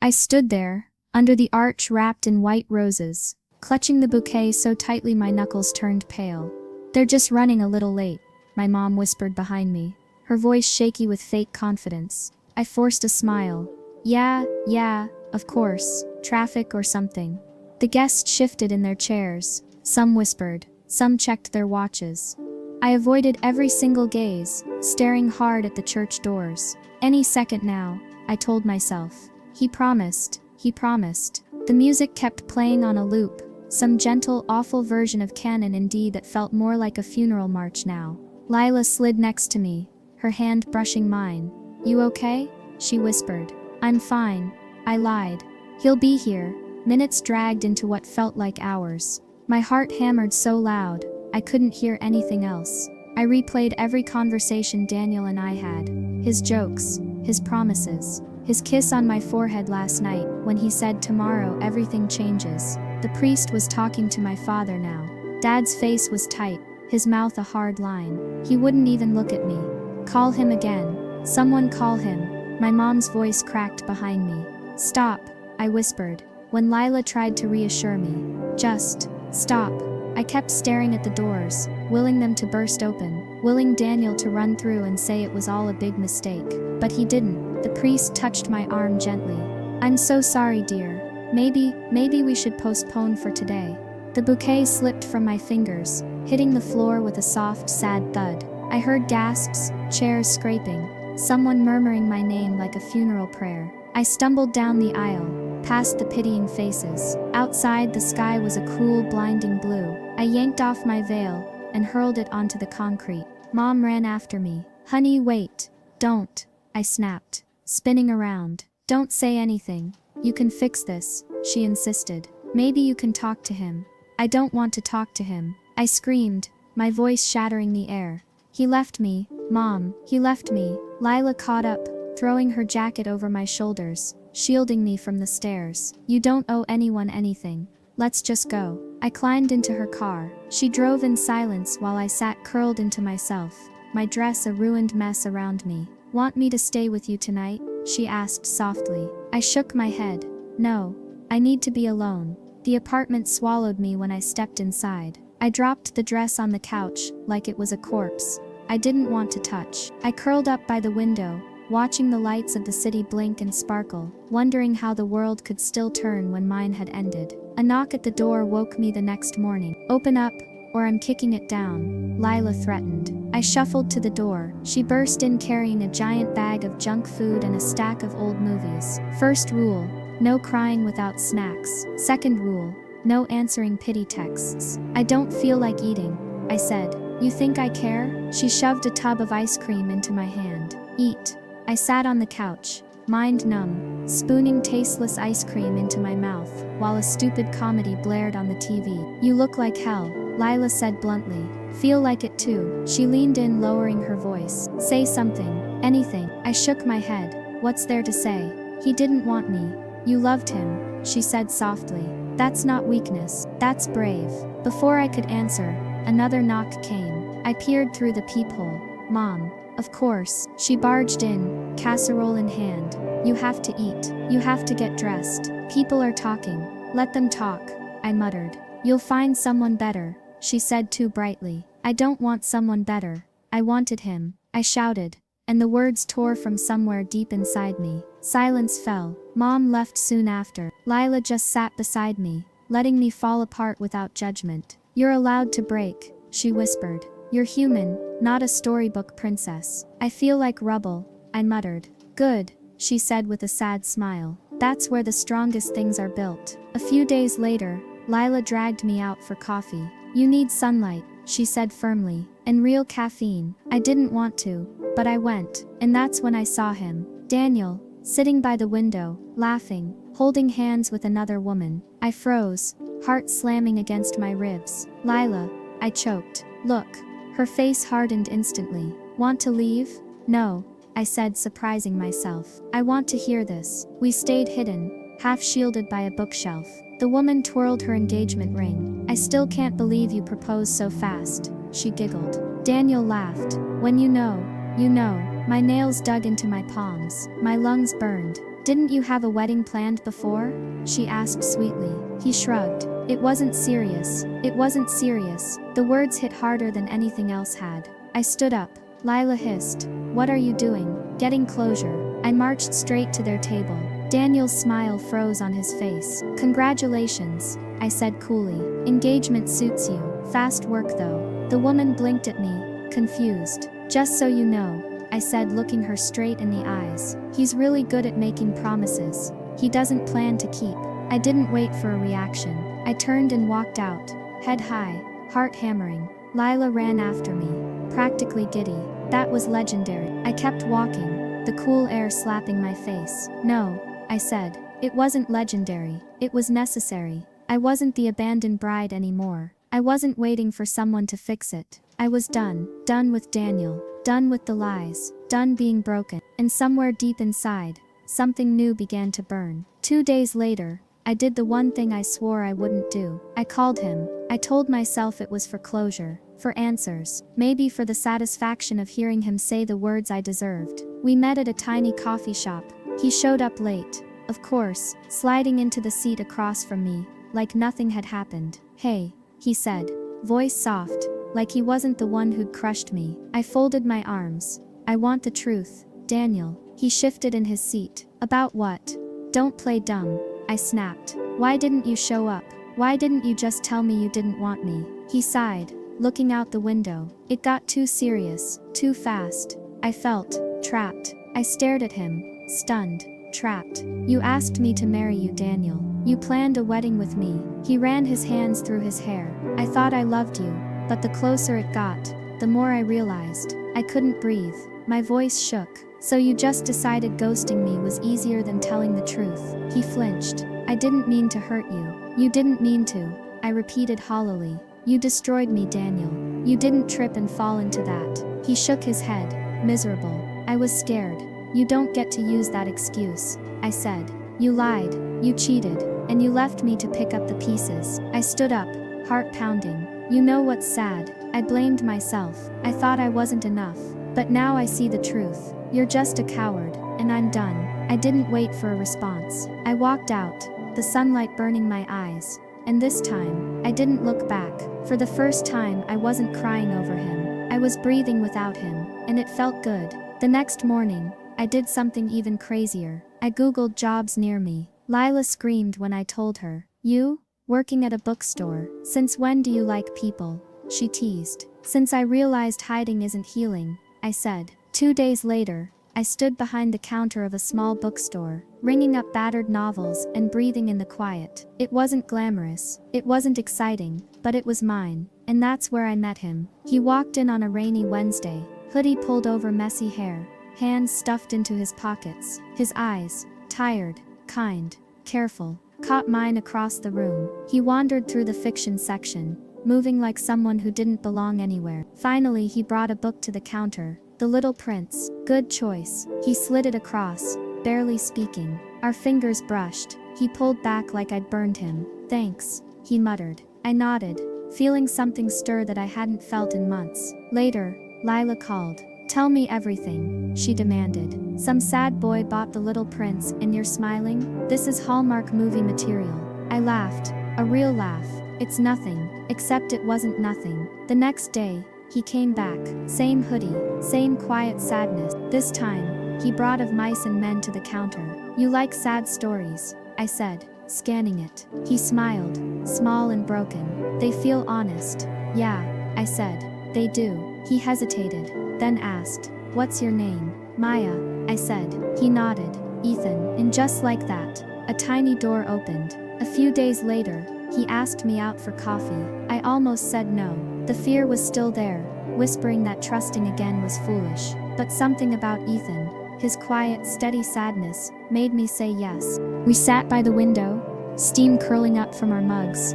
I stood there, under the arch wrapped in white roses, clutching the bouquet so tightly my knuckles turned pale. "They're just running a little late," my mom whispered behind me, her voice shaky with fake confidence. I forced a smile. Yeah, of course, traffic or something." The guests shifted in their chairs. Some whispered, some checked their watches. I avoided every single gaze, staring hard at the church doors. Any second now, I told myself. He promised. The music kept playing on a loop, some gentle, awful version of Canon in D that felt more like a funeral march now. Lila slid next to me, her hand brushing mine. "You okay?" she whispered. "I'm fine," I lied. "He'll be here." Minutes dragged into what felt like hours. My heart hammered so loud, I couldn't hear anything else. I replayed every conversation Daniel and I had. His jokes, his promises, his kiss on my forehead last night when he said tomorrow everything changes. The priest was talking to my father now. Dad's face was tight, his mouth a hard line. He wouldn't even look at me. "Call him again. Someone call him." My mom's voice cracked behind me. "Stop," I whispered, when Lila tried to reassure me. "Just stop." I kept staring at the doors, willing them to burst open, willing Daniel to run through and say it was all a big mistake. But he didn't. The priest touched my arm gently. "I'm so sorry, dear. Maybe we should postpone for today." The bouquet slipped from my fingers, hitting the floor with a soft, sad thud. I heard gasps, chairs scraping, someone murmuring my name like a funeral prayer. I stumbled down the aisle, past the pitying faces. Outside, the sky was a cruel, blinding blue. I yanked off my veil and hurled it onto the concrete. Mom ran after me. "Honey, wait. Don't," I snapped, spinning around. "Don't say anything. You can fix this," she insisted. "Maybe you can talk to him." "I don't want to talk to him," I screamed, my voice shattering the air. "He left me, Mom, he left me." Lila caught up, throwing her jacket over my shoulders, shielding me from the stairs. "You don't owe anyone anything. Let's just go." I climbed into her car. She drove in silence while I sat curled into myself, my dress a ruined mess around me. "Want me to stay with you tonight?" she asked softly. I shook my head. "No, I need to be alone." The apartment swallowed me when I stepped inside. I dropped the dress on the couch, like it was a corpse. I didn't want to touch. I curled up by the window, watching the lights of the city blink and sparkle, wondering how the world could still turn when mine had ended. A knock at the door woke me the next morning. "Open up, or I'm kicking it down," Lila threatened. I shuffled to the door. She burst in carrying a giant bag of junk food and a stack of old movies. "First rule, no crying without snacks. Second rule, no answering pity texts." "I don't feel like eating," I said. "You think I care?" She shoved a tub of ice cream into my hand. "Eat." I sat on the couch, mind numb, spooning tasteless ice cream into my mouth, while a stupid comedy blared on the TV. "You look like hell," Lila said bluntly. "Feel like it too." She leaned in, lowering her voice. "Say something, anything." I shook my head. "What's there to say? He didn't want me." "You loved him," she said softly. "That's not weakness, that's brave." Before I could answer, another knock came. I peered through the peephole. "Mom." Of course, she barged in, casserole in hand. "You have to eat. You have to get dressed. People are talking. Let them talk," I muttered. "You'll find someone better," she said too brightly. "I don't want someone better. I wanted him," I shouted, and the words tore from somewhere deep inside me. Silence fell. Mom left soon after. Lila just sat beside me, letting me fall apart without judgment. "You're allowed to break," she whispered. "You're human, not a storybook princess." "I feel like rubble," I muttered. "Good," she said with a sad smile. "That's where the strongest things are built." A few days later, Lila dragged me out for coffee. "You need sunlight," she said firmly, "and real caffeine." I didn't want to, but I went, and that's when I saw him. Daniel, sitting by the window, laughing, holding hands with another woman. I froze, heart slamming against my ribs. "Lila," I choked. "Look." Her face hardened instantly. "Want to leave?" "No," I said, surprising myself. "I want to hear this." We stayed hidden, half shielded by a bookshelf. The woman twirled her engagement ring. "I still can't believe you proposed so fast," she giggled. Daniel laughed. "When you know, you know." My nails dug into my palms. My lungs burned. Didn't you have a wedding planned before? She asked sweetly. He shrugged. It wasn't serious. It wasn't serious. The words hit harder than anything else had. I stood up. Lila hissed. What are you doing? Getting closure. I marched straight to their table. Daniel's smile froze on his face. Congratulations, I said coolly. Engagement suits you. Fast work though. The woman blinked at me, confused. Just so you know, I said, looking her straight in the eyes. He's really good at making promises. He doesn't plan to keep. I didn't wait for a reaction. I turned and walked out, head high, heart hammering. Lila ran after me, practically giddy. That was legendary. I kept walking, the cool air slapping my face. No, I said. It wasn't legendary. It was necessary. I wasn't the abandoned bride anymore. I wasn't waiting for someone to fix it. I was done. Done with Daniel. Done with the lies. Done being broken. And somewhere deep inside, something new began to burn. 2 days later, I did the one thing I swore I wouldn't do. I called him. I told myself it was for closure, for answers, maybe for the satisfaction of hearing him say the words I deserved. We met at a tiny coffee shop. He showed up late, of course, sliding into the seat across from me, like nothing had happened. Hey, he said, voice soft, like he wasn't the one who'd crushed me. I folded my arms. I want the truth, Daniel. He shifted in his seat. About what? Don't play dumb, I snapped. Why didn't you show up? Why didn't you just tell me you didn't want me? He sighed, looking out the window. It got too serious, too fast. I felt trapped. I stared at him, stunned, trapped. You asked me to marry you, Daniel. You planned a wedding with me. He ran his hands through his hair. I thought I loved you, but the closer it got, the more I realized. I couldn't breathe. My voice shook. So you just decided ghosting me was easier than telling the truth. He flinched. I didn't mean to hurt you. You didn't mean to, I repeated hollowly. You destroyed me, Daniel. You didn't trip and fall into that. He shook his head, miserable. I was scared. You don't get to use that excuse, I said. You lied, you cheated, and you left me to pick up the pieces. I stood up, heart pounding. You know what's sad? I blamed myself. I thought I wasn't enough. But now I see the truth. You're just a coward, and I'm done. I didn't wait for a response. I walked out, the sunlight burning my eyes. And this time, I didn't look back. For the first time, I wasn't crying over him. I was breathing without him, and it felt good. The next morning, I did something even crazier. I Googled jobs near me. Lila screamed when I told her. You? Working at a bookstore. Since when do you like people? She teased. Since I realized hiding isn't healing, I said. 2 days later, I stood behind the counter of a small bookstore, ringing up battered novels and breathing in the quiet. It wasn't glamorous, it wasn't exciting, but it was mine, and that's where I met him. He walked in on a rainy Wednesday, hoodie pulled over messy hair, hands stuffed into his pockets. His eyes, tired, kind, careful, caught mine across the room. He wandered through the fiction section, moving like someone who didn't belong anywhere. Finally, he brought a book to the counter. The Little Prince. Good choice. He slid it across, barely speaking. Our fingers brushed. He pulled back like I'd burned him. Thanks, he muttered. I nodded, feeling something stir that I hadn't felt in months. Later, Lila called. Tell me everything, she demanded. Some sad boy bought The Little Prince and you're smiling? This is Hallmark movie material. I laughed, a real laugh. It's nothing, except it wasn't nothing. The next day, he came back. Same hoodie, same quiet sadness. This time, he brought Of Mice and Men to the counter. You like sad stories, I said, scanning it. He smiled, small and broken. They feel honest. Yeah, I said. They do. He hesitated, then asked, what's your name? Maya, I said. He nodded. Ethan. And just like that, a tiny door opened. A few days later, he asked me out for coffee. I almost said no. The fear was still there, whispering that trusting again was foolish. But something about Ethan, his quiet, steady sadness, made me say yes. We sat by the window, steam curling up from our mugs.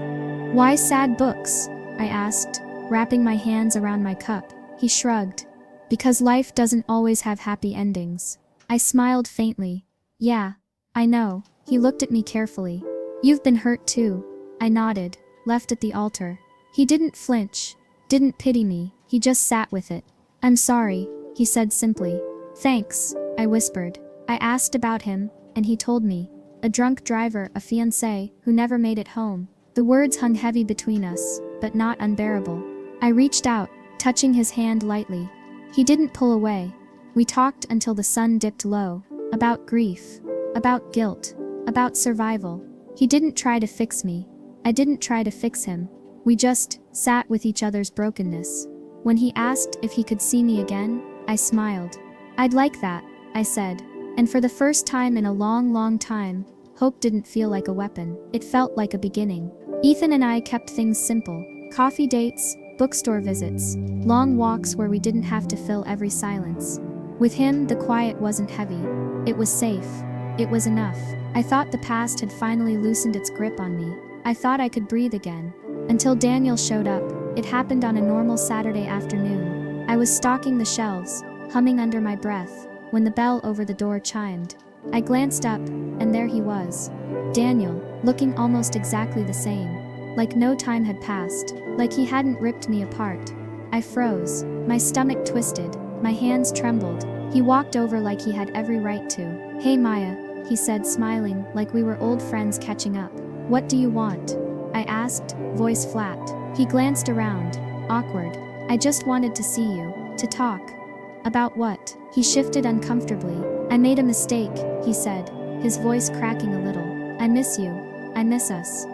Why sad books? I asked, wrapping my hands around my cup. He shrugged. Because life doesn't always have happy endings. I smiled faintly. Yeah, I know. He looked at me carefully. You've been hurt too. I nodded, left at the altar. He didn't flinch, didn't pity me, he just sat with it. I'm sorry, he said simply. Thanks, I whispered. I asked about him, and he told me. A drunk driver, a fiancé, who never made it home. The words hung heavy between us, but not unbearable. I reached out, touching his hand lightly. He didn't pull away. We talked until the sun dipped low. About grief. About guilt. About survival. He didn't try to fix me. I didn't try to fix him. We just sat with each other's brokenness. When he asked if he could see me again, I smiled. I'd like that, I said. And for the first time in a long, long time, hope didn't feel like a weapon. It felt like a beginning. Ethan and I kept things simple. Coffee dates, bookstore visits, long walks where we didn't have to fill every silence. With him, the quiet wasn't heavy. It was safe. It was enough. I thought the past had finally loosened its grip on me. I thought I could breathe again. Until Daniel showed up. It happened on a normal Saturday afternoon. I was stocking the shelves, humming under my breath, when the bell over the door chimed. I glanced up, and there he was. Daniel, looking almost exactly the same. Like no time had passed. Like he hadn't ripped me apart. I froze. My stomach twisted. My hands trembled. He walked over like he had every right to. "Hey Maya," he said, smiling, like we were old friends catching up. "What do you want?" I asked, voice flat. He glanced around, awkward. "I just wanted to see you, to talk." "About what?" He shifted uncomfortably. "I made a mistake," he said, his voice cracking a little. "I miss you. I miss us."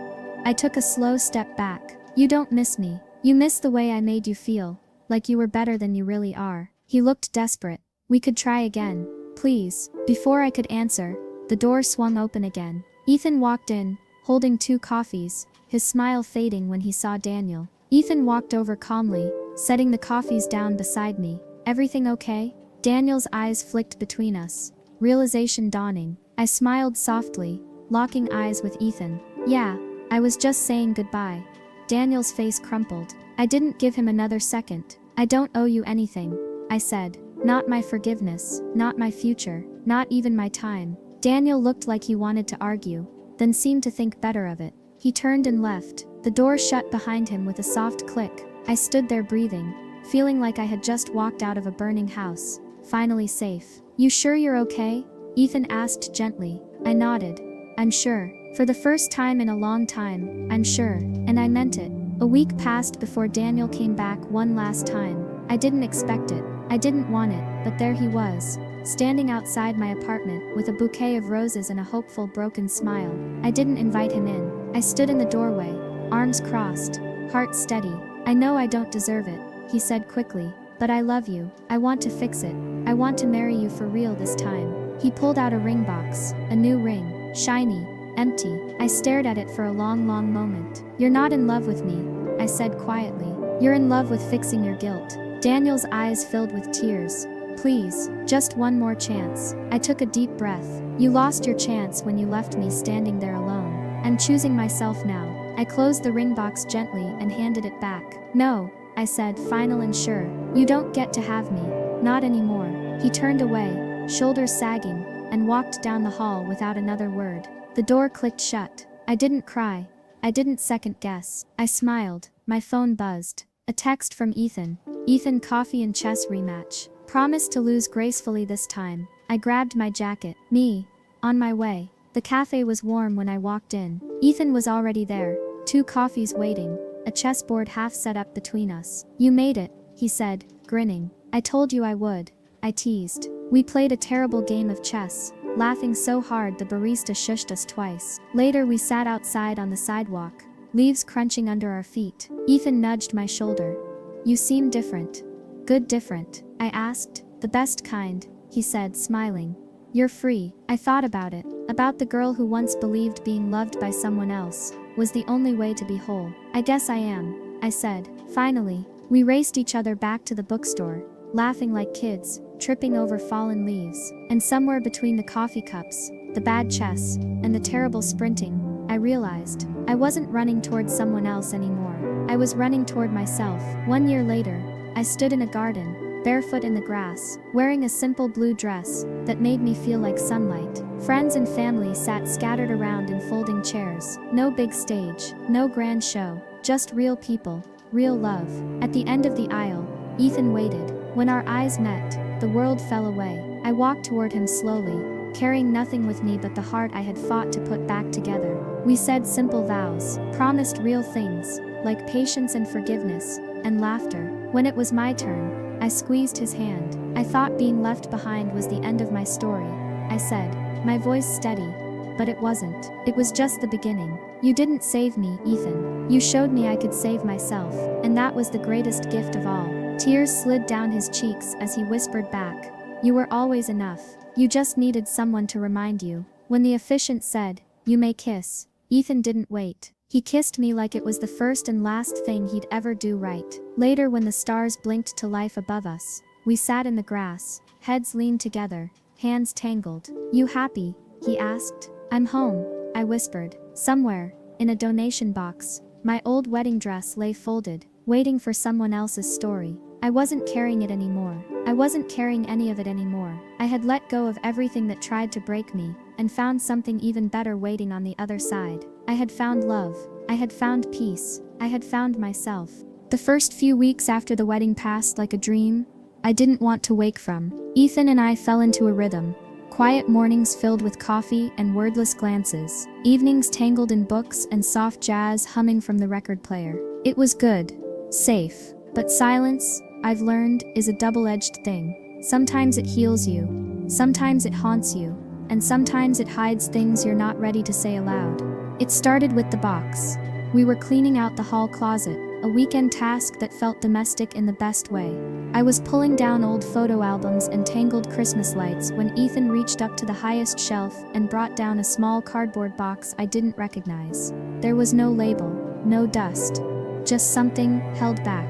I took a slow step back. "You don't miss me. You miss the way I made you feel, like you were better than you really are." He looked desperate. "We could try again, please." Before I could answer, the door swung open again. Ethan walked in, holding 2 coffees, his smile fading when he saw Daniel. Ethan walked over calmly, setting the coffees down beside me. "Everything okay?" Daniel's eyes flicked between us, realization dawning. I smiled softly, locking eyes with Ethan. "Yeah, I was just saying goodbye." Daniel's face crumpled. I didn't give him another second. "I don't owe you anything," I said. "Not my forgiveness, not my future, not even my time." Daniel looked like he wanted to argue, then seemed to think better of it. He turned and left. The door shut behind him with a soft click. I stood there breathing, feeling like I had just walked out of a burning house, finally safe. "You sure you're okay?" Ethan asked gently. I nodded. "I'm sure. For the first time in a long time, I'm sure." And I meant it. A week passed before Daniel came back one last time. I didn't expect it. I didn't want it, but there he was, standing outside my apartment with a bouquet of roses and a hopeful, broken smile. I didn't invite him in. I stood in the doorway, arms crossed, heart steady. "I know I don't deserve it," he said quickly, "but I love you. I want to fix it. I want to marry you for real this time." He pulled out a ring box, a new ring, shiny, empty. I stared at it for a long, long moment. "You're not in love with me," I said quietly. "You're in love with fixing your guilt." Daniel's eyes filled with tears. "Please, just one more chance." I took a deep breath. "You lost your chance when you left me standing there alone. I'm choosing myself now." I closed the ring box gently and handed it back. "No," I said, final and sure. "You don't get to have me. Not anymore." He turned away, shoulders sagging, and walked down the hall without another word. The door clicked shut. I didn't cry. I didn't second guess. I smiled. My phone buzzed. A text from Ethan. "Ethan, coffee and chess rematch. Promise to lose gracefully this time." I grabbed my jacket. Me. On my way. The cafe was warm when I walked in. Ethan was already there. 2 coffees waiting. A chessboard half set up between us. "You made it," he said, grinning. "I told you I would." I teased. We played a terrible game of chess, laughing so hard the barista shushed us twice. Later we sat outside on the sidewalk, leaves crunching under our feet. Ethan nudged my shoulder. "You seem different." "Good different?" I asked. "The best kind," he said, smiling. "You're free." I thought about it. About the girl who once believed being loved by someone else was the only way to be whole. "I guess I am," I said. Finally, we raced each other back to the bookstore, laughing like kids, tripping over fallen leaves. And somewhere between the coffee cups, the bad chess, and the terrible sprinting, I realized I wasn't running toward someone else anymore. I was running toward myself. 1 year later, I stood in a garden, barefoot in the grass, wearing a simple blue dress that made me feel like sunlight. Friends and family sat scattered around in folding chairs. No big stage, no grand show, just real people, real love. At the end of the aisle, Ethan waited. When our eyes met, the world fell away. I walked toward him slowly, carrying nothing with me but the heart I had fought to put back together. We said simple vows, promised real things, like patience and forgiveness, and laughter. When it was my turn, I squeezed his hand. I thought being left behind was the end of my story, I said, my voice steady. But it wasn't. It was just the beginning. You didn't save me, Ethan. You showed me I could save myself, and that was the greatest gift of all. Tears slid down his cheeks as he whispered back, you were always enough. You just needed someone to remind you. When the officiant said, you may kiss, Ethan didn't wait. He kissed me like it was the first and last thing he'd ever do right. Later, when the stars blinked to life above us, we sat in the grass, heads leaned together, hands tangled. You happy? He asked. I'm home, I whispered. Somewhere, in a donation box, my old wedding dress lay folded, waiting for someone else's story. I wasn't carrying it anymore. I wasn't carrying any of it anymore. I had let go of everything that tried to break me, and found something even better waiting on the other side. I had found love. I had found peace. I had found myself. The first few weeks after the wedding passed like a dream I didn't want to wake from. Ethan and I fell into a rhythm. Quiet mornings filled with coffee and wordless glances. Evenings tangled in books and soft jazz humming from the record player. It was good. Safe. But silence, I've learned, is a double-edged thing. Sometimes it heals you. Sometimes it haunts you. And sometimes it hides things you're not ready to say aloud. It started with the box. We were cleaning out the hall closet, a weekend task that felt domestic in the best way. I was pulling down old photo albums and tangled Christmas lights when Ethan reached up to the highest shelf and brought down a small cardboard box I didn't recognize. There was no label, no dust, just something held back.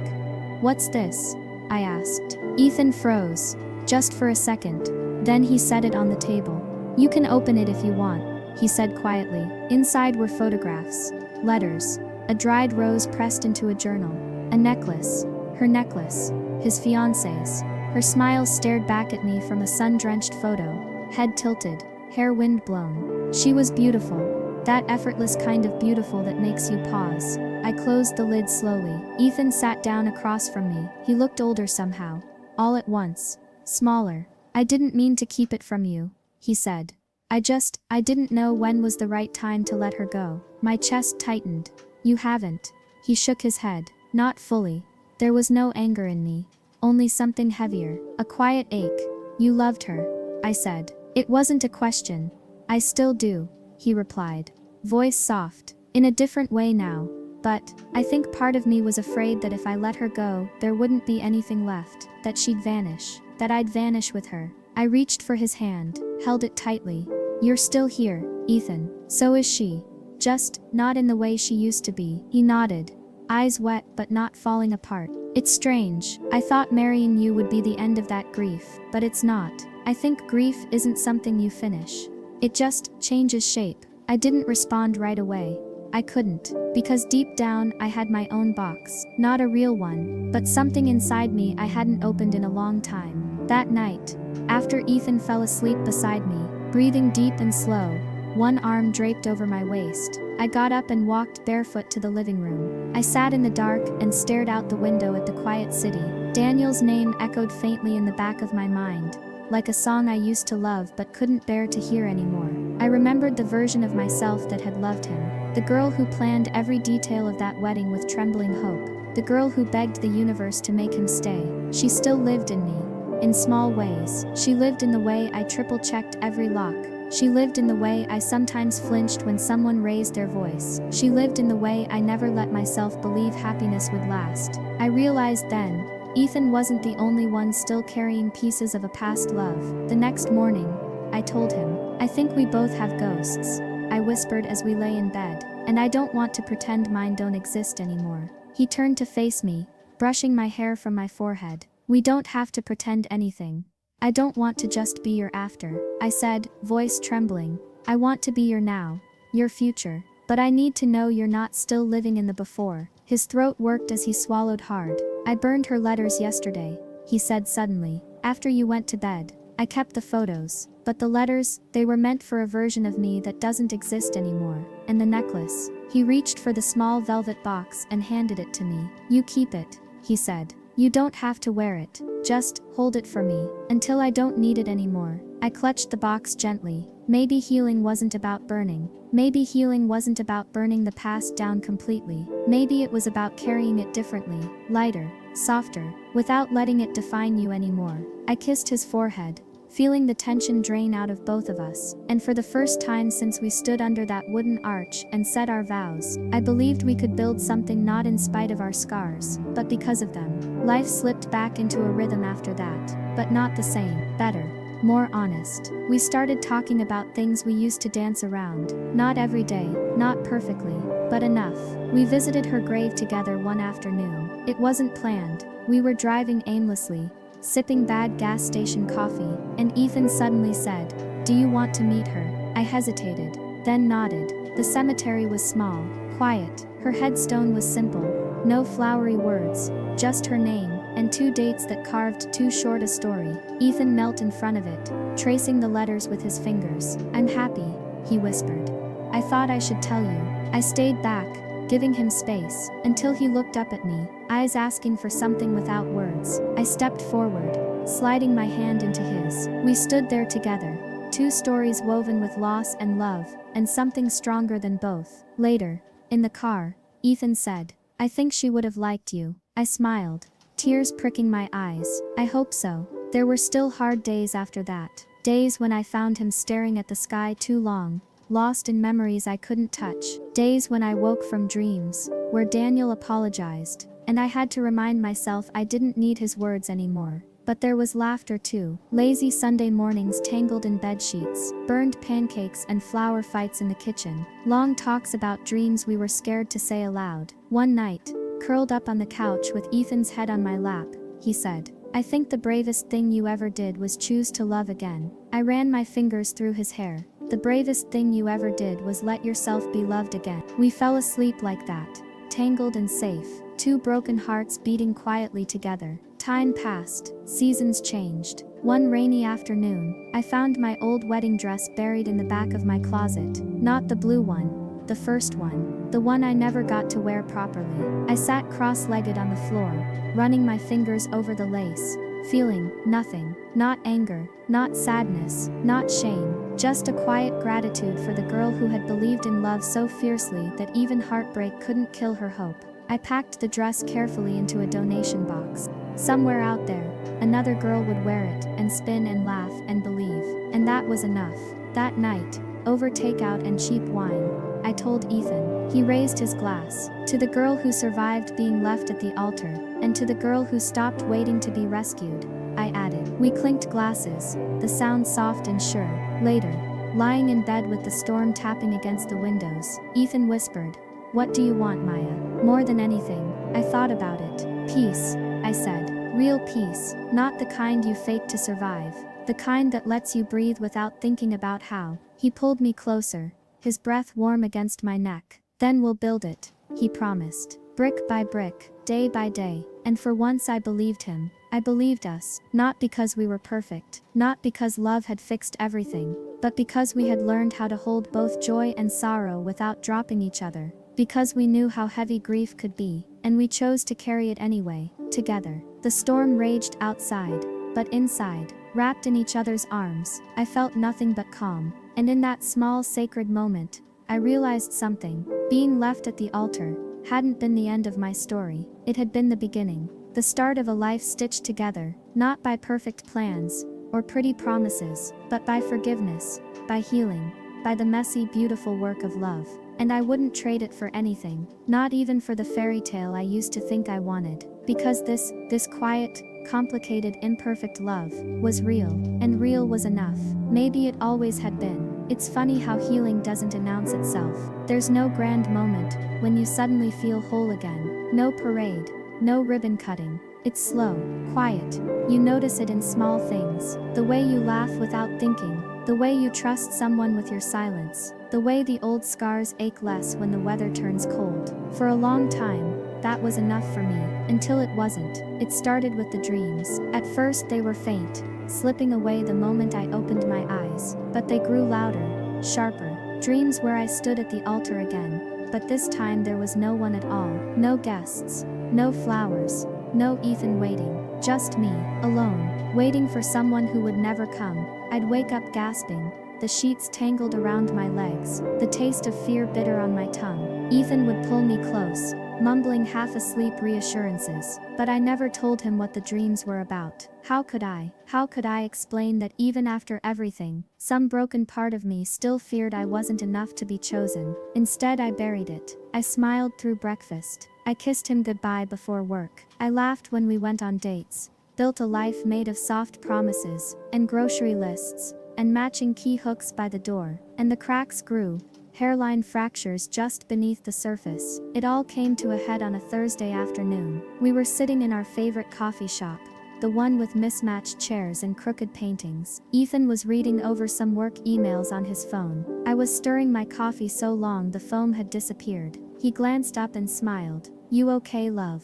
What's this? I asked. Ethan froze, just for a second. Then he set it on the table. You can open it if you want, he said quietly. Inside were photographs, letters, a dried rose pressed into a journal, a necklace, her necklace, his fiancée's. Her smile stared back at me from a sun-drenched photo, head tilted, hair wind-blown. She was beautiful, that effortless kind of beautiful that makes you pause. I closed the lid slowly. Ethan sat down across from me. He looked older somehow, all at once, smaller. I didn't mean to keep it from you, he said. I didn't know when was the right time to let her go. My chest tightened. You haven't. He shook his head. Not fully. There was no anger in me. Only something heavier. A quiet ache. You loved her, I said. It wasn't a question. I still do, he replied. Voice soft. In a different way now. But, I think part of me was afraid that if I let her go, there wouldn't be anything left. That she'd vanish. That I'd vanish with her. I reached for his hand, held it tightly. You're still here, Ethan. So is she. Just, not in the way she used to be. He nodded, eyes wet but not falling apart. It's strange. I thought marrying you would be the end of that grief, but it's not. I think grief isn't something you finish. It just changes shape. I didn't respond right away. I couldn't, because deep down I had my own box. Not a real one, but something inside me I hadn't opened in a long time. That night, after Ethan fell asleep beside me, breathing deep and slow, one arm draped over my waist, I got up and walked barefoot to the living room. I sat in the dark and stared out the window at the quiet city. Daniel's name echoed faintly in the back of my mind, like a song I used to love but couldn't bear to hear anymore. I remembered the version of myself that had loved him, the girl who planned every detail of that wedding with trembling hope, the girl who begged the universe to make him stay. She still lived in me, in small ways. She lived in the way I triple-checked every lock. She lived in the way I sometimes flinched when someone raised their voice. She lived in the way I never let myself believe happiness would last. I realized then, Ethan wasn't the only one still carrying pieces of a past love. The next morning, I told him, I think we both have ghosts, I whispered as we lay in bed, and I don't want to pretend mine don't exist anymore. He turned to face me, brushing my hair from my forehead. We don't have to pretend anything. I don't want to just be your after, I said, voice trembling. I want to be your now, your future. But I need to know you're not still living in the before. His throat worked as he swallowed hard. I burned her letters yesterday, he said suddenly, after you went to bed. I kept the photos, but the letters, they were meant for a version of me that doesn't exist anymore. And the necklace. He reached for the small velvet box and handed it to me. You keep it, he said. You don't have to wear it. Just hold it for me until I don't need it anymore. I clutched the box gently. Maybe healing wasn't about burning. Maybe healing wasn't about burning the past down completely. Maybe it was about carrying it differently, lighter, softer, without letting it define you anymore. I kissed his forehead, feeling the tension drain out of both of us, and for the first time since we stood under that wooden arch and said our vows, I believed we could build something not in spite of our scars, but because of them. Life slipped back into a rhythm after that, but not the same, better, more honest. We started talking about things we used to dance around, not every day, not perfectly, but enough. We visited her grave together one afternoon. It wasn't planned. We were driving aimlessly, sipping bad gas station coffee, and Ethan suddenly said, "Do you want to meet her?" I hesitated, then nodded. The cemetery was small, quiet. Her headstone was simple, no flowery words, just her name, and 2 dates that carved too short a story. Ethan knelt in front of it, tracing the letters with his fingers. "I'm happy," he whispered. "I thought I should tell you." I stayed back, giving him space, until he looked up at me, eyes asking for something without words. I stepped forward, sliding my hand into his. We stood there together, 2 stories woven with loss and love, and something stronger than both. Later, in the car, Ethan said, "I think she would have liked you." I smiled, tears pricking my eyes. I hope so. There were still hard days after that, days when I found him staring at the sky too long, lost in memories I couldn't touch, days when I woke from dreams, where Daniel apologized, and I had to remind myself I didn't need his words anymore. But there was laughter too, lazy Sunday mornings tangled in bed sheets, burned pancakes and flour fights in the kitchen, long talks about dreams we were scared to say aloud. One night, curled up on the couch with Ethan's head on my lap, he said, "I think the bravest thing you ever did was choose to love again." I ran my fingers through his hair. "The bravest thing you ever did was let yourself be loved again." We fell asleep like that, tangled and safe, 2 broken hearts beating quietly together. Time passed, seasons changed. One rainy afternoon, I found my old wedding dress buried in the back of my closet. Not the blue one, the first one, the one I never got to wear properly. I sat cross-legged on the floor, running my fingers over the lace, feeling nothing, not anger, not sadness, not shame, just a quiet gratitude for the girl who had believed in love so fiercely that even heartbreak couldn't kill her hope. I packed the dress carefully into a donation box. Somewhere out there, another girl would wear it and spin and laugh and believe. And that was enough. That night, over takeout and cheap wine, I told Ethan. He raised his glass. "To the girl who survived being left at the altar, and to the girl who stopped waiting to be rescued," I added. We clinked glasses, the sound soft and sure. Later, lying in bed with the storm tapping against the windows, Ethan whispered, "What do you want, Maya?" "More than anything, I thought about it. Peace," I said. "Real peace, not the kind you fake to survive. The kind that lets you breathe without thinking about how." He pulled me closer, his breath warm against my neck. "Then we'll build it," he promised. Brick by brick, day by day. And for once I believed him. I believed us, not because we were perfect, not because love had fixed everything, but because we had learned how to hold both joy and sorrow without dropping each other. Because we knew how heavy grief could be, and we chose to carry it anyway, together. The storm raged outside, but inside, wrapped in each other's arms, I felt nothing but calm. And in that small sacred moment, I realized something. Being left at the altar hadn't been the end of my story. It had been the beginning. The start of a life stitched together, not by perfect plans or pretty promises, but by forgiveness, by healing, by the messy, beautiful work of love. And I wouldn't trade it for anything, not even for the fairy tale I used to think I wanted. Because this quiet, complicated, imperfect love was real, and real was enough. Maybe it always had been. It's funny how healing doesn't announce itself. There's no grand moment when you suddenly feel whole again. No parade, no ribbon cutting. It's slow, quiet. You notice it in small things. The way you laugh without thinking. The way you trust someone with your silence. The way the old scars ache less when the weather turns cold. For a long time, that was enough for me, until it wasn't. It started with the dreams. At first they were faint, slipping away the moment I opened my eyes, but they grew louder, sharper. Dreams where I stood at the altar again, but this time there was no one at all. No guests, no flowers, no Ethan waiting. Just me, alone, waiting for someone who would never come. I'd wake up gasping, the sheets tangled around my legs, the taste of fear bitter on my tongue. Ethan would pull me close, mumbling half-asleep reassurances, but I never told him what the dreams were about. How could I? How could I explain that even after everything, some broken part of me still feared I wasn't enough to be chosen? Instead, I buried it. I smiled through breakfast. I kissed him goodbye before work. I laughed when we went on dates, built a life made of soft promises, and grocery lists, and matching key hooks by the door, and the cracks grew, hairline fractures just beneath the surface. It all came to a head on a Thursday afternoon. We were sitting in our favorite coffee shop, the one with mismatched chairs and crooked paintings. Ethan was reading over some work emails on his phone. I was stirring my coffee so long the foam had disappeared. He glanced up and smiled. "You okay, love?"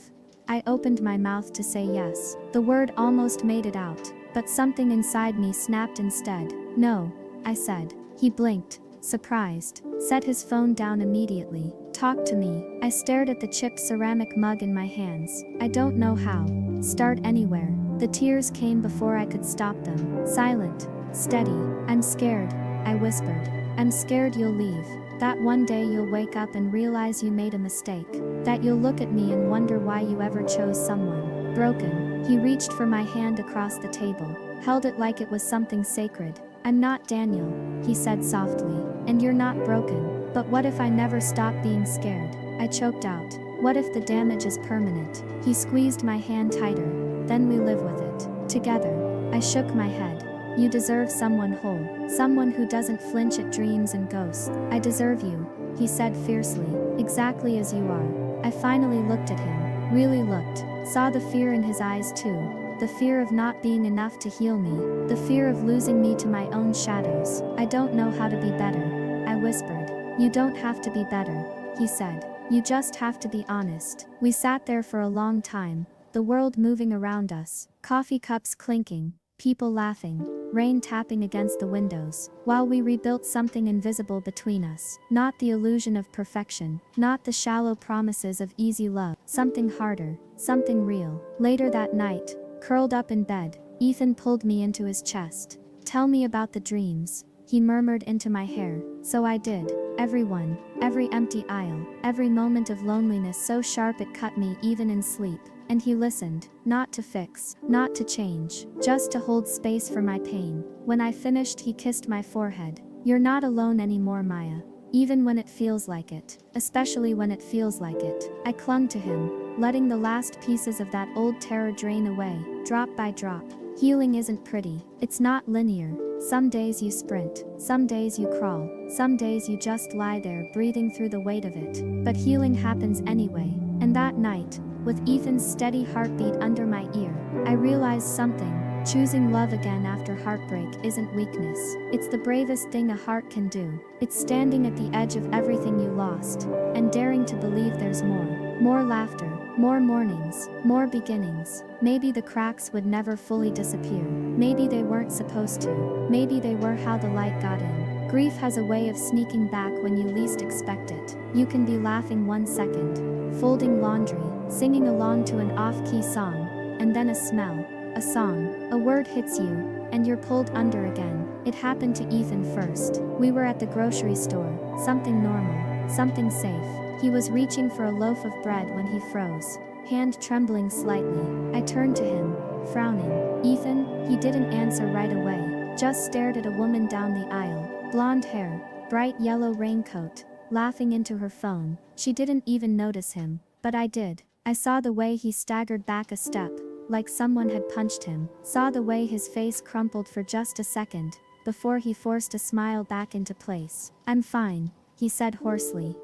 I opened my mouth to say yes. The word almost made it out, but something inside me snapped instead. "No," I said. He blinked, surprised, set his phone down immediately. "Talk to me." I stared at the chipped ceramic mug in my hands. "I don't know how. Start anywhere." The tears came before I could stop them. Silent, steady. "I'm scared," I whispered. "I'm scared you'll leave. That one day you'll wake up and realize you made a mistake. That you'll look at me and wonder why you ever chose someone broken." He reached for my hand across the table, held it like it was something sacred. "I'm not Daniel," he said softly, "and you're not broken. But what if I never stop being scared?" I choked out. "What if the damage is permanent?" He squeezed my hand tighter. "Then we live with it. Together." I shook my head. "You deserve someone whole. Someone who doesn't flinch at dreams and ghosts." "I deserve you," he said fiercely, "exactly as you are." I finally looked at him. Really looked. Saw the fear in his eyes too. The fear of not being enough to heal me. The fear of losing me to my own shadows. "I don't know how to be better," I whispered. "You don't have to be better," he said. "You just have to be honest." We sat there for a long time, the world moving around us, coffee cups clinking, people laughing, rain tapping against the windows, while we rebuilt something invisible between us. Not the illusion of perfection, not the shallow promises of easy love, something harder, something real. Later that night, curled up in bed, Ethan pulled me into his chest. "Tell me about the dreams," he murmured into my hair. So I did. Everyone, every empty aisle, every moment of loneliness so sharp it cut me even in sleep. And he listened, not to fix, not to change, just to hold space for my pain. When I finished, he kissed my forehead. "You're not alone anymore, Maya. Even when it feels like it. Especially when it feels like it." I clung to him, letting the last pieces of that old terror drain away, drop by drop. Healing isn't pretty. It's not linear. Some days you sprint, some days you crawl, some days you just lie there breathing through the weight of it. But healing happens anyway. And that night, with Ethan's steady heartbeat under my ear, I realized something. Choosing love again after heartbreak isn't weakness. It's the bravest thing a heart can do. It's standing at the edge of everything you lost, and daring to believe there's more. More laughter, more mornings, more beginnings. Maybe the cracks would never fully disappear. Maybe they weren't supposed to. Maybe they were how the light got in. Grief has a way of sneaking back when you least expect it. You can be laughing 1 second, folding laundry, singing along to an off-key song, and then a smell, a song, a word hits you, and you're pulled under again. It happened to Ethan first. We were at the grocery store, something normal, something safe. He was reaching for a loaf of bread when he froze, hand trembling slightly. I turned to him, frowning. "Ethan?" He didn't answer right away, just stared at a woman down the aisle, blonde hair, bright yellow raincoat, laughing into her phone. She didn't even notice him, but I did. I saw the way he staggered back a step, like someone had punched him. Saw the way his face crumpled for just a second, before he forced a smile back into place. "I'm fine," he said hoarsely.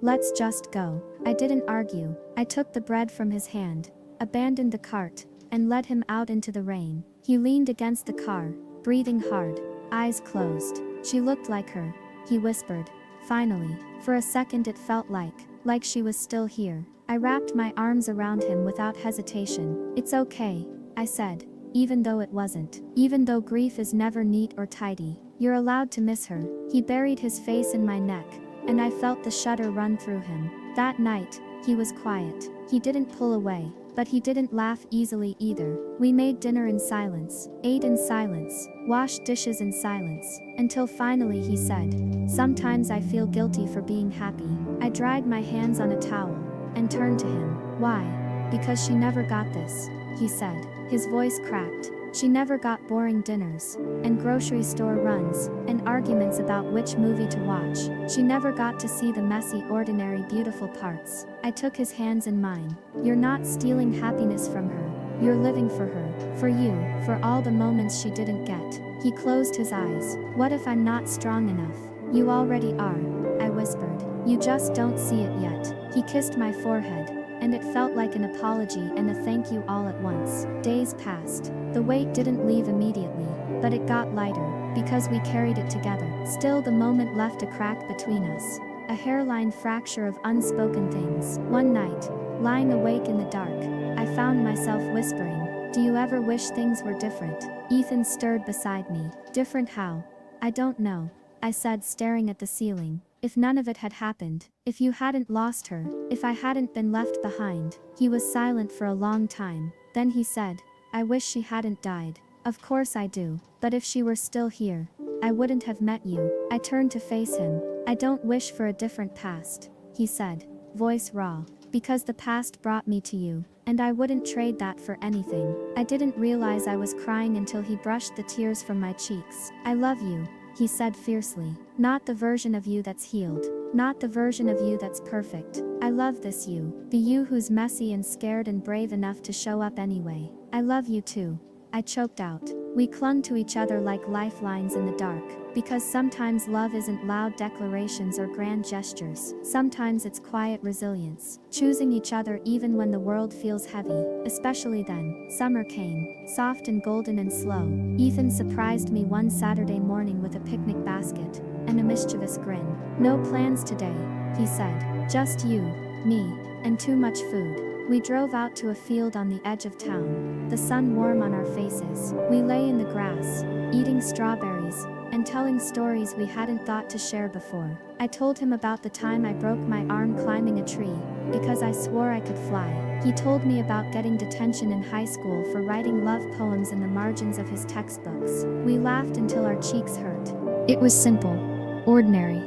"Let's just go." I didn't argue. I took the bread from his hand, abandoned the cart, and led him out into the rain. He leaned against the car, breathing hard, eyes closed. "She looked like her," he whispered. Finally, for a second it felt like she was still here. I wrapped my arms around him without hesitation. "It's okay," I said, even though it wasn't. Even though grief is never neat or tidy, you're allowed to miss her. He buried his face in my neck, and I felt the shudder run through him. That night, he was quiet. He didn't pull away. But he didn't laugh easily either. We made dinner in silence, ate in silence, washed dishes in silence, until finally he said, "Sometimes I feel guilty for being happy." I dried my hands on a towel and turned to him. "Why?" "Because she never got this," he said. His voice cracked. "She never got boring dinners, and grocery store runs, and arguments about which movie to watch. She never got to see the messy, ordinary, beautiful parts." I took his hands in mine. "You're not stealing happiness from her. You're living for her, for you, for all the moments she didn't get." He closed his eyes. "What if I'm not strong enough?" "You already are," I whispered. "You just don't see it yet." He kissed my forehead, and it felt like an apology and a thank you all at once. Days passed. The weight didn't leave immediately, but it got lighter, because we carried it together. Still, the moment left a crack between us, a hairline fracture of unspoken things. One night, lying awake in the dark, I found myself whispering, "Do you ever wish things were different?" Ethan stirred beside me. "Different how?" "I don't know," I said, staring at the ceiling. "If none of it had happened, if you hadn't lost her, if I hadn't been left behind." He was silent for a long time. Then he said, "I wish she hadn't died." "Of course I do. But if she were still here, I wouldn't have met you." I turned to face him. "I don't wish for a different past," he said, voice raw. "Because the past brought me to you, and I wouldn't trade that for anything." I didn't realize I was crying until he brushed the tears from my cheeks. "I love you," he said fiercely. "Not the version of you that's healed. Not the version of you that's perfect. I love this you. The you who's messy and scared and brave enough to show up anyway. I love you too." I choked out. We clung to each other like lifelines in the dark, because sometimes love isn't loud declarations or grand gestures. Sometimes it's quiet resilience, choosing each other even when the world feels heavy. Especially then. Summer came, soft and golden and slow. Ethan surprised me one Saturday morning with a picnic basket and a mischievous grin. "No plans today," he said. "Just you, me, and too much food." We drove out to a field on the edge of town, the sun warm on our faces. We lay in the grass, eating strawberries, and telling stories we hadn't thought to share before. I told him about the time I broke my arm climbing a tree, because I swore I could fly. He told me about getting detention in high school for writing love poems in the margins of his textbooks. We laughed until our cheeks hurt. It was simple, ordinary,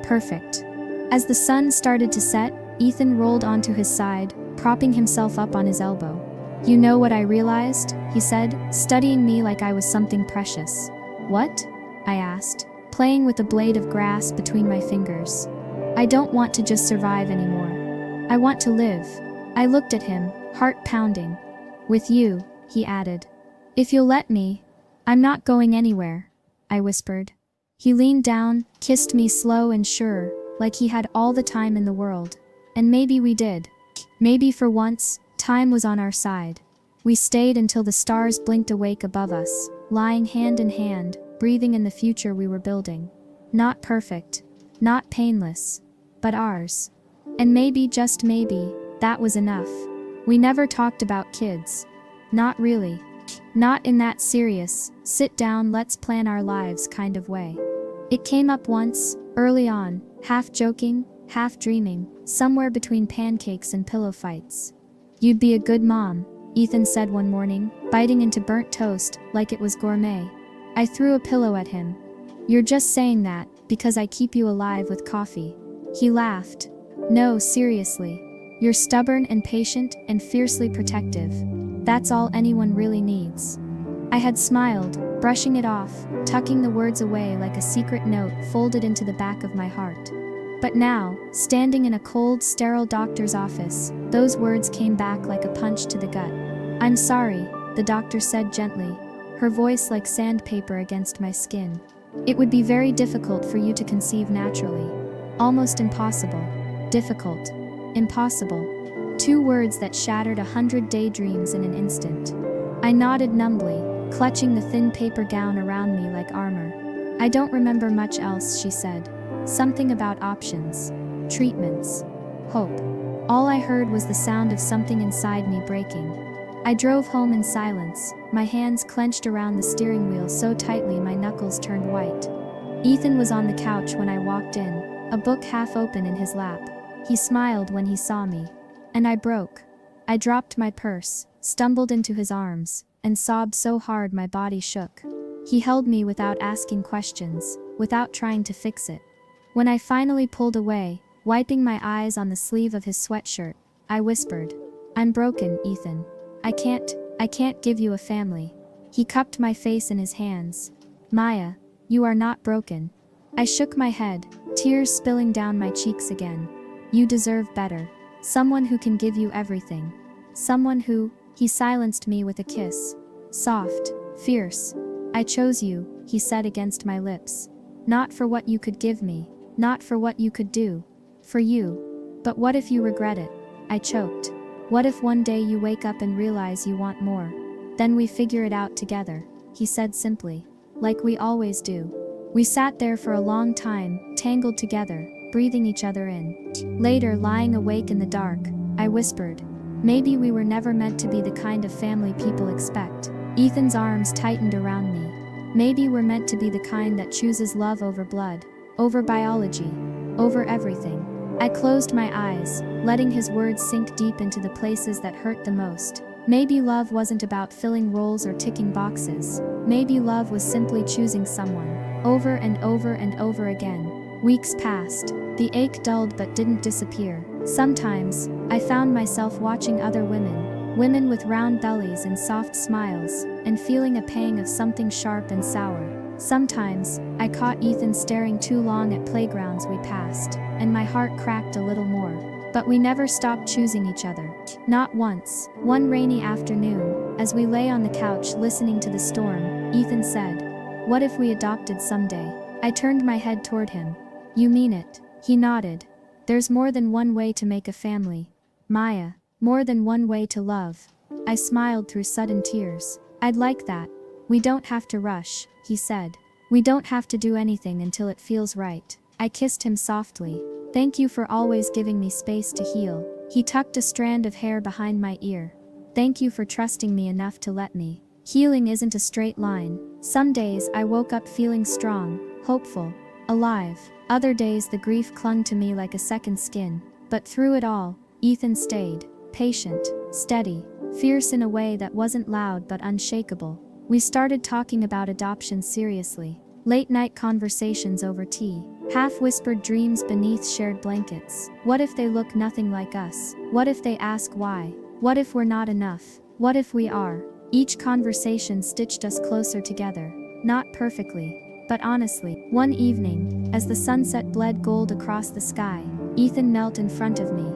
perfect. As the sun started to set, Ethan rolled onto his side, propping himself up on his elbow. "You know what I realized?" he said, studying me like I was something precious. "What?" I asked, playing with a blade of grass between my fingers. "I don't want to just survive anymore. I want to live." I looked at him, heart pounding. "With you," he added. "If you'll let me." "I'm not going anywhere," I whispered. He leaned down, kissed me slow and sure, like he had all the time in the world. And maybe we did. Maybe for once, time was on our side. We stayed until the stars blinked awake above us, lying hand in hand, breathing in the future we were building. Not perfect, not painless, but ours. And maybe, just maybe, that was enough. We never talked about kids. Not really. Not in that serious, sit down, let's plan our lives kind of way. It came up once, early on, half joking, half dreaming, somewhere between pancakes and pillow fights. "You'd be a good mom," Ethan said one morning, biting into burnt toast like it was gourmet. I threw a pillow at him. "You're just saying that because I keep you alive with coffee." He laughed. "No, seriously. You're stubborn and patient and fiercely protective. That's all anyone really needs." I had smiled, brushing it off, tucking the words away like a secret note folded into the back of my heart. But now, standing in a cold, sterile doctor's office, those words came back like a punch to the gut. "I'm sorry," the doctor said gently, her voice like sandpaper against my skin. "It would be very difficult for you to conceive naturally. Almost impossible. Difficult. Impossible." 2 words that shattered 100 daydreams in an instant. I nodded numbly, clutching the thin paper gown around me like armor. "I don't remember much else," she said. Something about options, treatments, hope. All I heard was the sound of something inside me breaking. I drove home in silence, my hands clenched around the steering wheel so tightly my knuckles turned white. Ethan was on the couch when I walked in, a book half open in his lap. He smiled when he saw me. And I broke. I dropped my purse, stumbled into his arms, and sobbed so hard my body shook. He held me without asking questions, without trying to fix it. When I finally pulled away, wiping my eyes on the sleeve of his sweatshirt, I whispered, "I'm broken, Ethan. I can't give you a family." He cupped my face in his hands. "Maya, you are not broken." I shook my head, tears spilling down my cheeks again. "You deserve better. Someone who can give you everything. Someone who—" He silenced me with a kiss. Soft, fierce. "I chose you," he said against my lips. "Not for what you could give me, not for what you could do. For you. But what if you regret it?" I choked. "What if one day you wake up and realize you want more? Then we figure it out together," he said simply. "Like we always do." We sat there for a long time, tangled together, breathing each other in. Later, lying awake in the dark, I whispered, "Maybe we were never meant to be the kind of family people expect." Ethan's arms tightened around me. "Maybe we're meant to be the kind that chooses love over blood, over biology, over everything." I closed my eyes, letting his words sink deep into the places that hurt the most. Maybe love wasn't about filling roles or ticking boxes. Maybe love was simply choosing someone, over and over and over again. Weeks passed. The ache dulled but didn't disappear. Sometimes, I found myself watching other women with round bellies and soft smiles, and feeling a pang of something sharp and sour. Sometimes, I caught Ethan staring too long at playgrounds we passed, and my heart cracked a little more. But we never stopped choosing each other. Not once. One rainy afternoon, as we lay on the couch listening to the storm, Ethan said, "What if we adopted someday?" I turned my head toward him. "You mean it?" He nodded. "There's more than one way to make a family, Maya. More than one way to love." I smiled through sudden tears. "I'd like that. We don't have to rush," he said. "We don't have to do anything until it feels right." I kissed him softly. "Thank you for always giving me space to heal." He tucked a strand of hair behind my ear. "Thank you for trusting me enough to let me." Healing isn't a straight line. Some days I woke up feeling strong, hopeful, alive. Other days the grief clung to me like a second skin. But through it all, Ethan stayed. Patient, steady, fierce in a way that wasn't loud but unshakable. We started talking about adoption seriously. Late-night conversations over tea. Half-whispered dreams beneath shared blankets. What if they look nothing like us? What if they ask why? What if we're not enough? What if we are? Each conversation stitched us closer together. Not perfectly, but honestly. One evening, as the sunset bled gold across the sky, Ethan knelt in front of me.